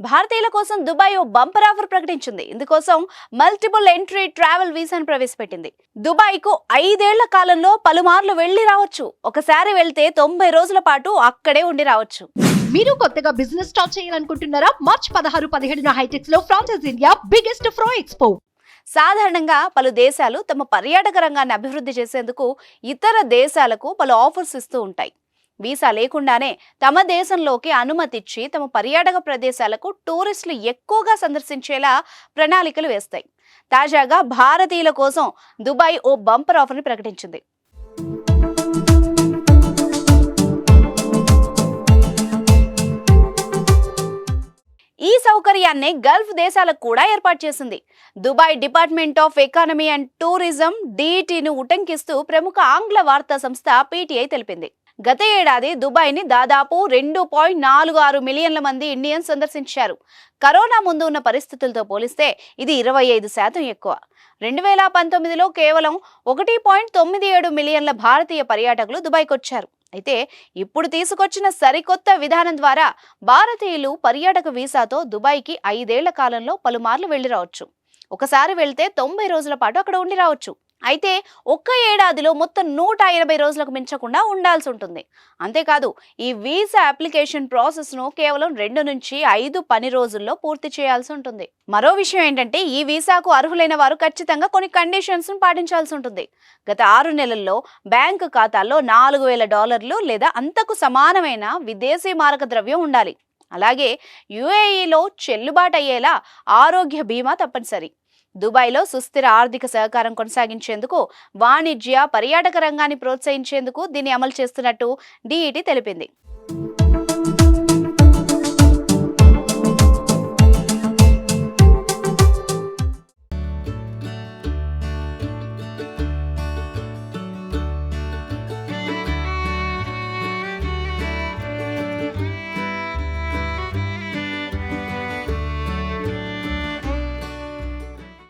భారతీయుల కోసం దుబాయ్ ఓ bumper offer ప్రకటించింది. ఇందుకోసం మల్టిపుల్ ఎంట్రీ ట్రావెల్ వీసాను ప్రవేశపెట్టింది. దుబాయ్కు 5 ఏళ్ల కాలంలో పలుమార్లు వెళ్లి రావచ్చు. ఒకసారి వెళ్తే 90 రోజుల పాటు అక్కడే ఉండి రావచ్చు. మీరు కొత్తగా బిజినెస్ స్టార్ట్ చేయాలనుకుంటున్నారా? మార్చ్ 16-17 హైటెక్స్ లో ఫ్రాన్సెస్ ఇండియా బిగ్గెస్ట్ ఫ్రో ఎక్స్పో. సాధారణంగా పలు దేశాలు తమ పర్యాటక రంగాన్ని అభివృద్ధి చేసేందుకు ఇతర దేశాలకు పలు ఆఫర్స్ ఇస్తూ ఉంటాయి. వీసా లేకుండానే తమ దేశంలోకి అనుమతిచ్చి తమ పర్యాటక ప్రదేశాలకు టూరిస్టులు ఎక్కువగా సందర్శించేలా ప్రణాళికలు వేస్తాయి. తాజాగా భారతీయుల కోసం దుబాయ్ ఓ బంపర్ ఆఫర్ని ప్రకటించింది. ఈ సౌకర్యాన్ని గల్ఫ్ దేశాలకు కూడా ఏర్పాటు చేసింది. Dubai department of economy and tourism DETను ఉటంకిస్తూ ప్రముఖ ఆంగ్ల వార్తా సంస్థ PTI తెలిపింది. గత ఏడాది దుబాయ్ని దాదాపు 2.46 మిలియన్ల మంది ఇండియన్స్ సందర్శించారు. కరోనా ముందు ఉన్న పరిస్థితులతో పోలిస్తే ఇది 25% ఎక్కువ. 2019లో కేవలం 1.97 మిలియన్ల భారతీయ పర్యాటకులు దుబాయ్కి వచ్చారు. అయితే ఇప్పుడు తీసుకొచ్చిన సరికొత్త విధానం ద్వారా భారతీయులు పర్యాటక వీసాతో దుబాయ్కి 5 ఏళ్ల కాలంలో పలుమార్లు వెళ్లి రావచ్చు. ఒకసారి వెళ్తే 90 రోజుల పాటు అక్కడ ఉండి రావచ్చు. అయితే ఒక్క ఏడాదిలో మొత్తం 180 రోజులకు మించకుండా ఉండాల్సి ఉంటుంది. అంతేకాదు, ఈ వీసా అప్లికేషన్ ప్రాసెస్ను కేవలం 2 నుంచి 5 పని రోజుల్లో పూర్తి చేయాల్సి ఉంటుంది. మరో విషయం ఏంటంటే, ఈ వీసాకు అర్హులైన వారు ఖచ్చితంగా కొన్ని కండిషన్స్ పాటించాల్సి ఉంటుంది. గత 6 నెలల్లో బ్యాంకు ఖాతాల్లో $4,000 లేదా అంతకు సమానమైన విదేశీ మారక ద్రవ్యం ఉండాలి. అలాగే UAEలో చెల్లుబాటు అయ్యేలా ఆరోగ్య బీమా తప్పనిసరి. దుబాయ్లో సుస్థిర ఆర్థిక సహకారం కొనసాగించేందుకు, వాణిజ్య పర్యాటక రంగాన్ని ప్రోత్సహించేందుకు దీన్ని అమలు చేస్తున్నట్టు DET తెలిపింది.